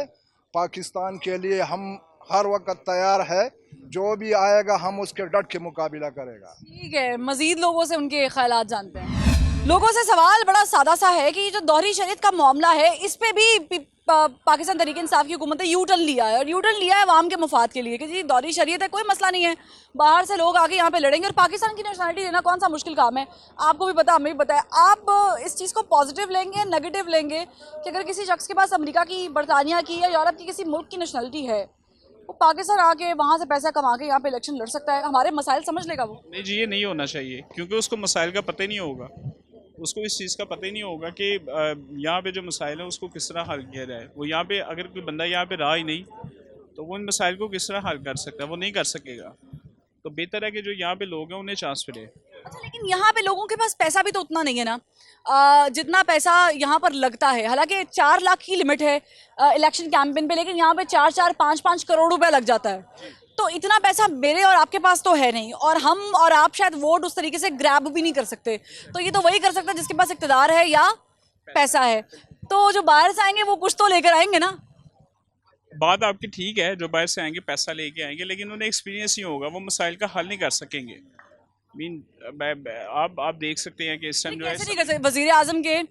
पाकिस्तान के लिए हम हर वक्त तैयार है, जो भी आएगा हम उसके डट के मुकाबला करेगा। ठीक है, मजीद लोगों से उनके ख्यालात जानते हैं। लोगों से सवाल बड़ा सादा सा है कि ये जो दोहरी शरीयत का मामला है इस पे भी पाकिस्तान तहरीक इंसाफ की हुकूमत ने यू टर्न लिया है, और यू टर्न लिया है अवाम के मुफाद के लिए कि जी दोहरी शरीयत है, कोई मसला नहीं है, बाहर से लोग आके यहाँ पे लड़ेंगे और पाकिस्तान की नेशनलिटी देना कौन सा मुश्किल काम है। आपको भी पता, हमें भी पता है। आप इस चीज़ को पॉजिटिव लेंगे, नेगेटिव लेंगे कि अगर किसी शख्स के पास अमेरिका की, बरतानिया की या यूरोप की किसी मुल्क की नेशनलिटी है, वो पाकिस्तान आके वहाँ से पैसा कमा के यहाँ पे इलेक्शन लड़ सकता है, हमारे मसाइल समझ लेगा वो? नहीं जी, ये नहीं होना चाहिए, क्योंकि उसको मसाइल का पता ही नहीं होगा। उसको इस चीज़ का पता ही नहीं होगा कि यहाँ पे जो मसाइल हैं उसको किस तरह हल किया जाए। वो यहाँ पे अगर कोई बंदा यहाँ पे रहा ही नहीं तो वो इन मसाइल को किस तरह हल कर सकता है, वो नहीं कर सकेगा। तो बेहतर है कि जो यहाँ पे लोग हैं उन्हें चांस मिले। अच्छा, लेकिन यहाँ पे लोगों के पास पैसा भी तो उतना नहीं है ना जितना पैसा यहाँ पर लगता है। हालांकि 4 लाख की लिमिट है इलेक्शन कैंपेन पे, लेकिन यहाँ पे 4-4, 5-5 करोड़ रुपए लग जाता है। तो इतना पैसा मेरे और आपके पास तो है नहीं, और हम और आप शायद वोट उस तरीके से ग्रैब भी नहीं कर सकते। तो ये तो वही कर सकता है जिसके पास इक़्तिदार है या पैसा है। तो जो बाहर से आएंगे वो कुछ तो लेकर आएंगे ना। बात आपकी ठीक है, जो बाहर से आएंगे पैसा लेके आएंगे, लेकिन उन्हें एक्सपीरियंस नहीं होगा, वो मसाइल का हल नहीं कर सकेंगे। आप देख सकते हैं कि इस टाइम जो है कैसे नहीं कर सकते। वज़ीर आज़म के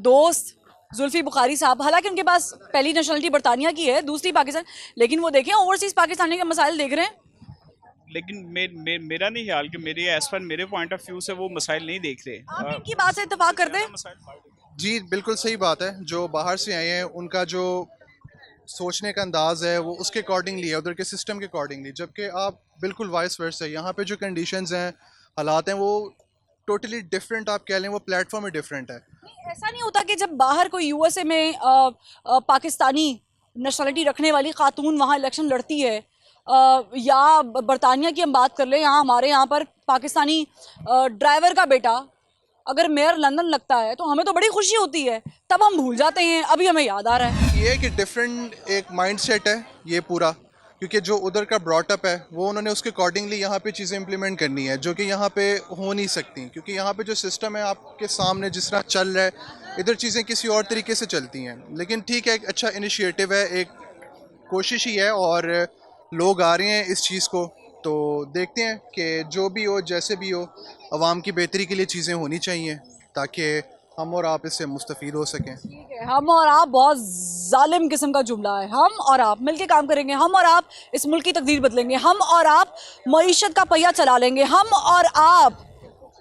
दोस्त जुल्फी बुखारी साहब, हालांकि उनके पास पहली नेशनलिटी बरतानिया की है, दूसरी पाकिस्तान, लेकिन वो देखें ओवरसीज़ पाकिस्तानी के मसाइल देख रहे हैं। लेकिन मेरा नहीं ख्याल कि मेरे एज पर मेरे पॉइंट ऑफ व्यू से वो मसाइल नहीं देख रहे। आप इनकी बात से इत्तेफाक करते हैं? जी बिल्कुल सही बात है। जो बाहर से आए हैं उनका जो सोचने का अंदाज़ है वो उसके अकॉर्डिंगली है, उधर के सिस्टम के अकॉर्डिंगली, जबकि आप बिल्कुल वाइस वर्सा है। यहाँ पे जो कंडीशंस हैं, हालात हैं, वो टोटली डिफरेंट आप कह लें, वो प्लेटफॉर्म ही डिफरेंट है। ऐसा नहीं होता कि जब बाहर कोई यूएसए में पाकिस्तानी नेशनलिटी रखने वाली खातून वहाँ इलेक्शन लड़ती है, या बरतानिया की हम बात कर लें, यहाँ हमारे यहाँ पर पाकिस्तानी ड्राइवर का बेटा अगर मेयर लंदन लगता है तो हमें तो बड़ी खुशी होती है, तब हम भूल जाते हैं। अभी हमें याद आ रहा है ये कि डिफरेंट एक माइंडसेट है ये पूरा, क्योंकि जो उधर का ब्रॉटअप है वो उन्होंने उसके अकॉर्डिंगली यहाँ पे चीज़ें इंप्लीमेंट करनी है, जो कि यहाँ पे हो नहीं सकती, क्योंकि यहाँ पे जो सिस्टम है आपके सामने जिस तरह चल रहा है, इधर चीज़ें किसी और तरीके से चलती हैं। लेकिन ठीक है, एक अच्छा इनिशिएटिव है, एक कोशिश ही है, और लोग आ रहे हैं इस चीज़ को। तो देखते हैं कि जो भी हो, जैसे भी हो, आवाम की बेहतरी के लिए चीज़ें होनी चाहिए ताकि हम और आप इससे मुस्तफ़ीद हो सकें। ठीक है, हम और आप बहुत जालिम किस्म का जुमला है। हम और आप मिलके काम करेंगे, हम और आप इस मुल्क की तकदीर बदलेंगे, हम और आप मईशत का पहिया चला लेंगे, हम और आप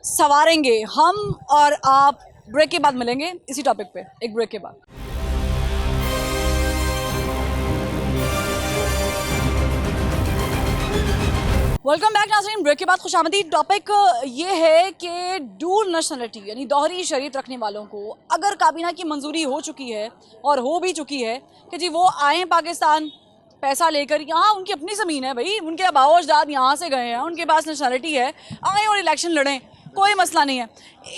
संवारेंगे, हम और आप। ब्रेक के बाद मिलेंगे इसी टॉपिक पे, एक ब्रेक के बाद। वेलकम बैक नाज़रीन। ब्रेक के बाद खुशामदी। टॉपिक ये है कि डुअल नेशनलिटी यानी दोहरी शरीयत रखने वालों को अगर काबीना की मंजूरी हो चुकी है और हो भी चुकी है कि जी वो आए पाकिस्तान पैसा लेकर, यहाँ उनकी अपनी ज़मीन है भाई, उनके आबाओ अजदाद यहाँ से गए हैं, उनके पास नेशनलिटी है, आए और इलेक्शन लड़ें, कोई मसला नहीं है।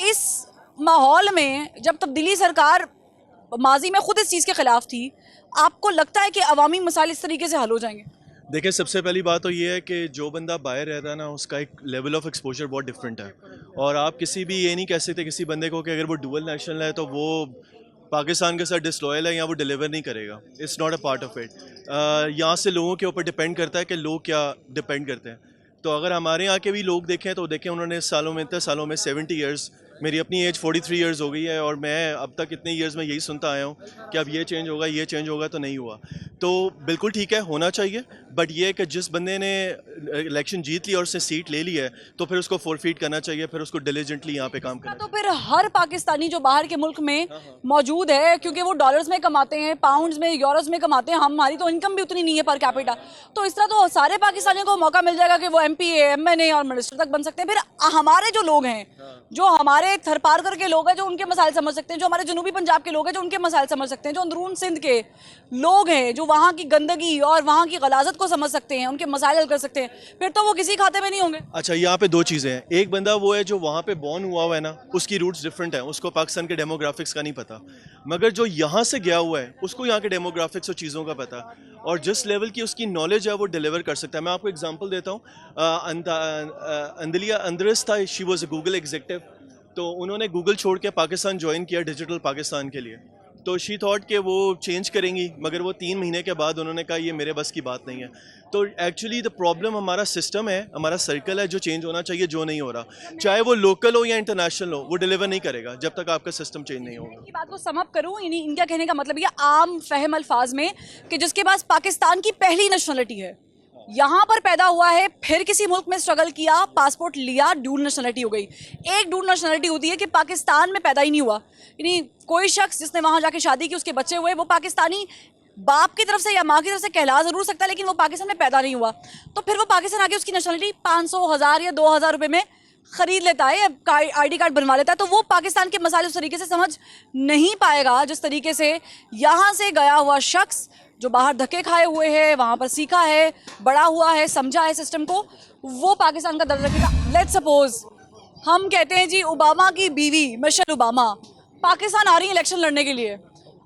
इस माहौल में जब तब्दीली सरकार माजी में ख़ुद इस चीज़ के ख़िलाफ़ थी, आपको लगता है कि अवामी मसाइल इस तरीके से हल हो जाएंगे? देखिए, सबसे पहली बात तो ये है कि जो बंदा बाहर रहता है ना, उसका एक लेवल ऑफ एक्सपोजर बहुत डिफरेंट है। और आप किसी भी ये नहीं कह सकते किसी बंदे को कि अगर वो डुअल नेशनल है तो वो पाकिस्तान के साथ डिसलॉयल है या वो डिलीवर नहीं करेगा। It's not a part of it. यहाँ से लोगों के ऊपर डिपेंड करता है कि लोग क्या डिपेंड करते हैं। तो अगर हमारे यहाँ के भी लोग देखें तो देखें उन्होंने सालों में, इतने सालों में 70 ईयर्स, मेरी अपनी एज 43 ईयर्स हो गई है और मैं अब तक इतने ईयर्स में यही सुनता आया हूँ कि अब ये चेंज होगा, ये चेंज होगा, तो नहीं हुआ। तो बिल्कुल ठीक है, होना चाहिए, बट ये है कि जिस बंदे ने इलेक्शन जीत लिया और उसने सीट ले ली है तो फिर उसको फोरफीट करना चाहिए, फिर उसको डिलीजेंटली यहाँ पे काम करना तो फिर हर पाकिस्तानी जो बाहर के मुल्क में मौजूद है, क्योंकि वो डॉलर्स में कमाते हैं, पाउंड्स में, यूरोस में कमाते हैं, हमारी तो इनकम भी उतनी नहीं है पर कैपिटा, तो इस तरह तो सारे पाकिस्तानियों को मौका मिल जाएगा कि वो MP, MNA और मिनिस्टर तक बन सकते हैं। फिर हमारे जो लोग हैं, जो हमारे थरपारकर के लोग हैं, जो उनके मसाइल समझ सकते हैं, जो हमारे जनूबी पंजाब के लोग हैं जो उनके मसाइल समझ सकते हैं, जो अंदरून सिंध के लोग हैं जो वहाँ की गंदगी और वहाँ की गलाजत को समझ सकते हैं, उनके मसाइल हल कर सकते हैं, फिर तो वो किसी खाते में नहीं होंगे। अच्छा, यहाँ पे दो चीज़ें हैं। एक बंदा वो है जो वहाँ पे बॉर्न हुआ है ना, उसकी रूट्स डिफरेंट है, उसको पाकिस्तान के डेमोग्राफिक्स का नहीं पता। मगर जो यहाँ से गया हुआ है उसको यहाँ के डेमोग्राफिक्स और चीज़ों का पता है, और जिस लेवल की उसकी नॉलेज है वो डिलीवर कर सकता है। मैं आपको एग्जांपल देता हूँ। अंदलिया अंद्रेस था, she was a Google executive, तो उन्होंने गूगल छोड़ के पाकिस्तान ज्वाइन किया डिजिटल पाकिस्तान के लिए। तो शी थॉट कि वो चेंज करेंगी, मगर वो 3 महीने के बाद उन्होंने कहा ये मेरे बस की बात नहीं है। तो एक्चुअली द प्रॉब्लम हमारा सिस्टम है, हमारा सर्कल है जो चेंज होना चाहिए, जो नहीं हो रहा। चाहे वो लोकल हो या इंटरनेशनल हो, वो डिलीवर नहीं करेगा जब तक आपका सिस्टम चेंज नहीं होगा। बात को समअप करूँ, इनका कहने का मतलब ये आम फहम अल्फाज में कि जिसके पास पाकिस्तान की पहली नेशनलिटी है, यहाँ पर पैदा हुआ है, फिर किसी मुल्क में स्ट्रगल किया, पासपोर्ट लिया, डुअल नेशनलिटी हो गई। एक डुअल नेशनलिटी होती है कि पाकिस्तान में पैदा ही नहीं हुआ, यानी कोई शख्स जिसने वहाँ जाके शादी की, उसके बच्चे हुए, वो पाकिस्तानी बाप की तरफ से या माँ की तरफ से कहला ज़रूर सकता है, लेकिन वो पाकिस्तान में पैदा नहीं हुआ। तो फिर वो पाकिस्तान आके उसकी नेशनलिटी 500, 1000 या 2000 रुपये में ख़रीद लेता है या ID कार्ड बनवा लेता है, तो वो पाकिस्तान के मसाले उस तरीके से समझ नहीं पाएगा जिस तरीके से यहाँ से गया हुआ शख्स जो बाहर धक्के खाए हुए है, वहाँ पर सीखा है, बड़ा हुआ है, समझा है सिस्टम को, वो पाकिस्तान का दर्जा रखेगा। लेट्स सपोज हम कहते हैं जी ओबामा की बीवी मिशेल ओबामा पाकिस्तान आ रही है इलेक्शन लड़ने के लिए,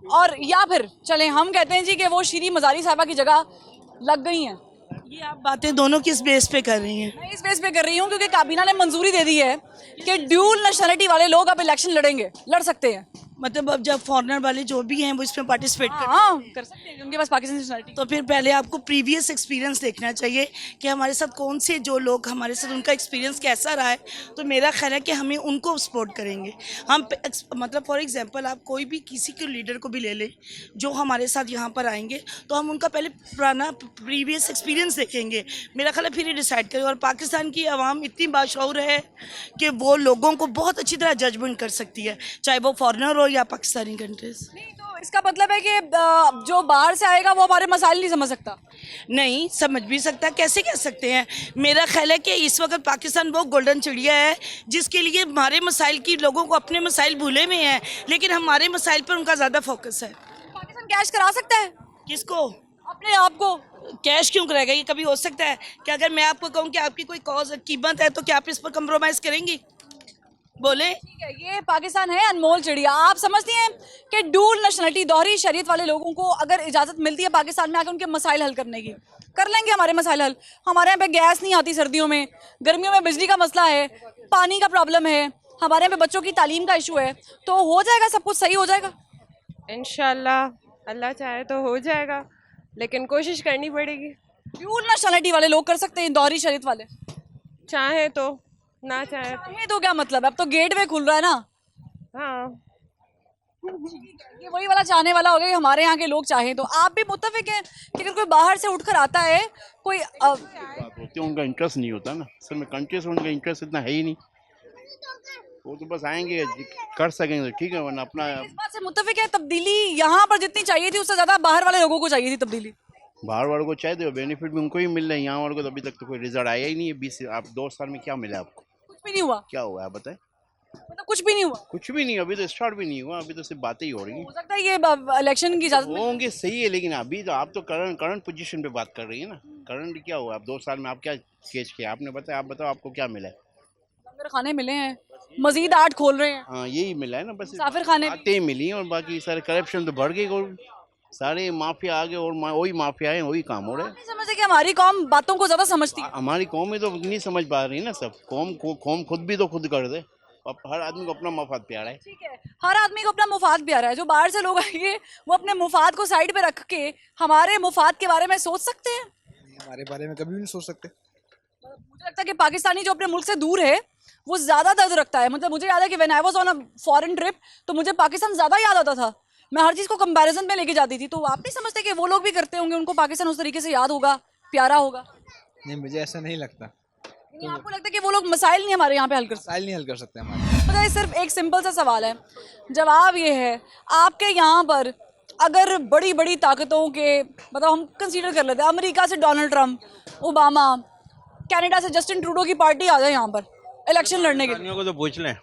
और या फिर चलें हम कहते हैं जी कि वो शीरी मज़ारी साहिबा की जगह लग गई हैं। ये आप बातें दोनों किस बेस पे कर रही हैं? मैं इस बेस पे कर रही हूँ क्योंकि काबीना ने मंजूरी दे दी है कि ड्यूल नेशनलिटी वाले लोग अब इलेक्शन लड़ेंगे, लड़ सकते हैं। मतलब अब जब फॉरेनर वाले जो भी हैं वो इसमें पार्टिसिपेट कर सकते हैं, उनके पास पाकिस्तानी नेशनलिटी। तो फिर पहले आपको प्रीवियस एक्सपीरियंस देखना चाहिए कि हमारे साथ कौन से जो लोग हमारे साथ उनका एक्सपीरियंस कैसा रहा है, तो मेरा ख्याल है कि हमें उनको सपोर्ट करेंगे हम। मतलब फॉर एग्जांपल आप कोई भी किसी के लीडर को भी ले लें जो हमारे साथ यहाँ पर आएंगे, तो हम उनका पहले पुराना प्रीवियस एक्सपीरियंस देखेंगे, मेरा ख्याल है फिर ये डिसाइड करें। और पाकिस्तान की आवाम इतनी बाशऊर है कि वो लोगों को बहुत अच्छी तरह जजमेंट कर सकती है, चाहे वो फॉरेनर हो या पाकिस्तानी कंट्रीज। नहीं, तो इसका मतलब है कि जो बाहर से आएगा वो हमारे मसाइल नहीं समझ सकता। नहीं समझ भी सकता, कैसे कह सकते हैं। मेरा ख्याल है कि इस वक्त पाकिस्तान वो गोल्डन चिड़िया है जिसके लिए हमारे मसाइल की लोगों को अपने मसाइल भूले हुए हैं, लेकिन हमारे मसाइल पर उनका ज़्यादा फोकस है। पाकिस्तान कैश करा सकता है किसको? अपने आप को। कैश क्यों कराएगा? ये कभी हो सकता है कि अगर मैं आपको कहूँ कि आपकी कोई कॉज कीमत है तो क्या आप इस पर कम्प्रोमाइज़ करेंगी? बोले ठीक है, ये पाकिस्तान है अनमोल चिड़िया। आप समझती हैं कि डुअल नेशनलिटी, दोहरी शरीयत वाले लोगों को अगर इजाज़त मिलती है पाकिस्तान में आकर उनके मसाइल हल करने की, कर लेंगे हमारे मसाइल हल। हमारे यहाँ पे गैस नहीं आती सर्दियों में, गर्मियों में बिजली का मसला है, पानी का प्रॉब्लम है, हमारे यहाँ पे बच्चों की तालीम का इशू है, तो हो जाएगा, सब कुछ सही हो जाएगा इंशाल्लाह। अल्लाह चाहे तो हो जाएगा, लेकिन कोशिश करनी पड़ेगी। डुअल नेशनलिटी वाले लोग कर सकते हैं, दोहरी शरीयत वाले चाहे तो, ना चाहे तो क्या मतलब है? अब तो गेट वे खुल रहा है ना। हाँ, ये वही वाला चाहने वाला हो गया कि हमारे यहाँ के लोग चाहें। तो आप भी मुत्तफिक हैं कि अगर कोई बाहर से उठकर आता है कोई बात होती है, उनका इंटरेस्ट नहीं होता ना असल में, कंट्री से उनका इंटरेस्ट इतना है ही नहीं, वो तो बस आएंगे कर सकेंगे तो ठीक है, वरना अपना। इस बात से मुत्तफिक है तब्दीली यहाँ पर जितनी चाहिए थी उससे ज़्यादा बाहर वाले लोगों को चाहिए थी तब्दीली। बाहर वालों को चाहिए तो बेनिफिट भी उनको ही मिल रहे हैं, यहाँ वालों को तो अभी तक तो कोई रिजल्ट आया ही नहीं है। 20 आप 2 साल में क्या मिला आपको? कुछ भी नहीं हुआ। क्या हुआ है बताएं? मतलब कुछ भी नहीं हुआ। कुछ भी नहीं, अभी तो स्टार्ट भी नहीं हुआ, अभी तो सिर्फ बातें ही हो रही हैं। हो सकता है ये इलेक्शन की इजाजत होंगे सही है, लेकिन अभी तो आप तो करंट पोजीशन पे बात कर रही है ना। करंट क्या हुआ? आप 2 साल में आप क्या चेंज किया आपने बताया? आप बताओ आपको क्या मिला है? लंगर खाने मिले हैं, मजीद 8 खोल रहे हैं। हाँ यही मिला है ना, बस मुसाफिर खाने बातें मिली हैं और बाकी सारे करप्शन तो बढ़ गई और सारे माफिया आ गए और वही माफिया है, वही काम हो रहा है। नहीं समझते कि हमारी कौम बातों को ज़्यादा समझती है। हमारी कौम में तो नहीं समझ पा रही ना सब। कौम खुद भी तो खुद कर दे, अब हर आदमी को अपना मफाद प्यारा है। ठीक है, हर आदमी को अपना मुफाद प्यारा है। जो बाहर से लोग आएंगे वो अपने मुफाद को साइड पे रख के हमारे मुफाद के बारे में सोच सकते हैं? हमारे बारे में कभी भी नहीं सोच सकते। मुझे लगता है कि पाकिस्तानी जो अपने मुल्क से दूर है वो ज़्यादा दर्द रखता है। मतलब मुझे याद है कि when I was on a foreign trip तो मुझे पाकिस्तान ज़्यादा याद आता था। मैं हर चीज़ को कंपैरिजन में लेके जाती थी। तो आप नहीं समझते कि वो लोग भी करते होंगे, उनको पाकिस्तान उस तरीके से याद होगा, प्यारा होगा? नहीं, मुझे ऐसा नहीं लगता। नहीं, आपको लगता है कि वो लोग मसाइल नहीं हमारे यहाँ पे हल कर सकते? मसाइल नहीं हल कर सकते हमारे। पता है, सिर्फ एक सिंपल सा सवाल है, जवाब ये है आपके यहाँ पर अगर बड़ी बड़ी ताकतों के मतलब हम कंसीडर कर लेते हैं, अमेरिका से डोनाल्ड ट्रंप, ओबामा, कनाडा से जस्टिन ट्रूडो की पार्टी आ जाए यहाँ पर इलेक्शन लड़ने के लिए। को तो पूछ लें,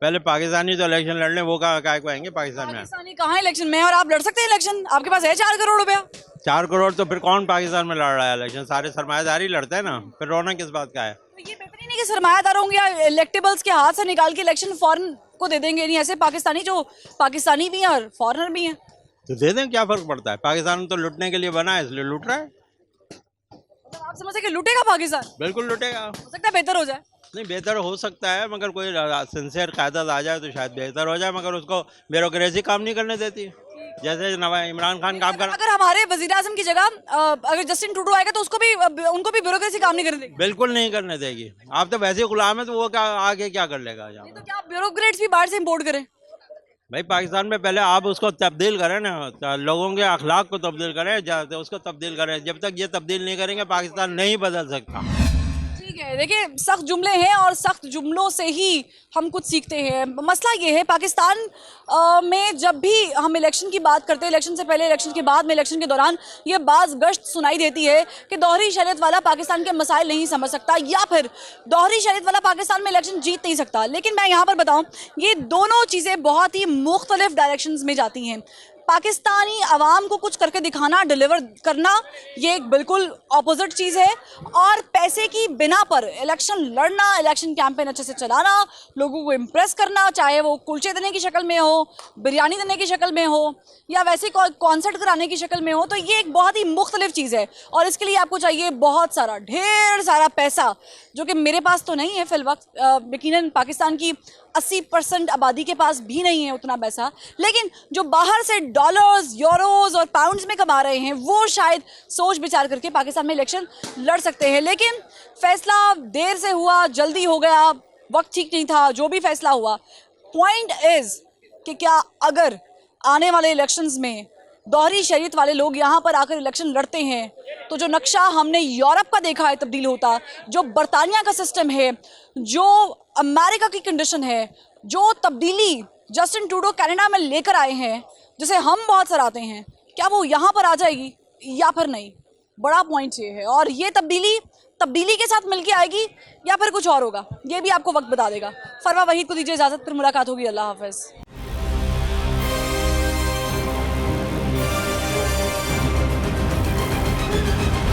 पहले पाकिस्तानी तो इलेक्शन लड़ लें, वो काय को आएंगे पाकिस्तान में? पाकिस्तानी कहाँ इलेक्शन में? और आप लड़ सकते हैं इलेक्शन, आपके पास है 4 करोड़ रुपया। 4 करोड़ तो फिर कौन पाकिस्तान में लड़ रहा है इलेक्शन? सारे सरमायादारी लड़ते हैं ना, फिर रोना किस बात का है? तो ये बेहतरीन नहीं कि सरमायादारों या इलेक्टेबल्स के हाथ से निकाल के इलेक्शन फॉरेन को दे देंगे? नहीं, ऐसे पाकिस्तानी जो पाकिस्तानी भी हैं और फॉरेनर भी हैं, तो दे दें, क्या फर्क पड़ता है? पाकिस्तान तो लूटने के लिए बना है, इसलिए लूट रहा है। मतलब आप समझते हैं कि लूटेगा पाकिस्तान? बिल्कुल लूटेगा। हो सकता है बेहतर हो जाए। नहीं, बेहतर हो सकता है, मगर कोई सिंसियर क़यादत आ जाए तो शायद बेहतर हो जाए, मगर उसको ब्यूरोक्रेसी काम नहीं करने देती है, जैसे इमरान खान काम कर। अगर हमारे वज़ीर आज़म की जगह अगर जस्टिन ट्रूडो आएगा तो उनको भी ब्यूरोक्रेसी काम नहीं करने देगी? बिल्कुल नहीं करने देगी। आप तो वैसे ही गुलाम है, तो वो क्या आगे क्या कर लेगा? तो क्या आप ब्यूरोक्रेट्स भी बाहर से इम्पोर्ट करें? भाई पाकिस्तान में पहले आप उसको तब्दील करें ना, लोगों के अखलाक को तब्दील करें, उसको तब्दील करें। जब तक ये तब्दील नहीं करेंगे पाकिस्तान नहीं बदल सकता। ठीक है, देखिए सख्त जुमले हैं और सख्त जुमलों से ही हम कुछ सीखते हैं। मसला ये है पाकिस्तान में जब भी हम इलेक्शन की बात करते हैं, इलेक्शन से पहले, इलेक्शन के बाद में, इलेक्शन के दौरान, ये बाज़ गश्त सुनाई देती है कि दोहरी शरीयत वाला पाकिस्तान के मसाइल नहीं समझ सकता या फिर दोहरी शरीयत वाला पाकिस्तान में इलेक्शन जीत नहीं सकता। लेकिन मैं यहाँ पर बताऊँ, ये दोनों चीज़ें बहुत ही मुख्तलिफ डायरेक्शंस में जाती हैं। पाकिस्तानी आवाम को कुछ करके दिखाना, डिलीवर करना, ये एक बिल्कुल ऑपोजिट चीज़ है। और पैसे की बिना पर इलेक्शन लड़ना, इलेक्शन कैंपेन अच्छे से चलाना, लोगों को इम्प्रेस करना, चाहे वो कुलचे देने की शक्ल में हो, बिरयानी देने की शक्ल में हो या वैसे कॉन्सर्ट कराने की शक्ल में हो, तो ये एक बहुत ही मुख्तलिफ चीज़ है। और इसके लिए आपको चाहिए बहुत सारा, ढेर सारा पैसा, जो कि मेरे पास तो नहीं है फिलवक्त। यकीनन पाकिस्तान की 80% आबादी के पास भी नहीं है उतना पैसा। लेकिन जो बाहर से डॉलर्स, यूरोज और पाउंड्स में कमा रहे हैं, वो शायद सोच विचार करके पाकिस्तान में इलेक्शन लड़ सकते हैं। लेकिन फैसला देर से हुआ, जल्दी हो गया, वक्त ठीक नहीं था, जो भी फैसला हुआ, पॉइंट इज़ कि क्या अगर आने वाले इलेक्शंस में दोहरी शरीयत वाले लोग यहाँ पर आकर इलेक्शन लड़ते हैं तो जो नक्शा हमने यूरोप का देखा है तब्दील होता, जो बरतानिया का सिस्टम है, जो अमेरिका की कंडीशन है, जो तब्दीली जस्टिन ट्रूडो कनाडा में लेकर आए हैं, जिसे हम बहुत सराहते हैं, क्या वो यहाँ पर आ जाएगी या फिर नहीं? बड़ा पॉइंट ये है। और ये तब्दीली के साथ मिलके आएगी या फिर कुछ और होगा, ये भी आपको वक्त बता देगा। फरवा वहीद को दीजिए इजाज़त, फिर मुलाकात होगी। अल्लाह हाफ़िज़।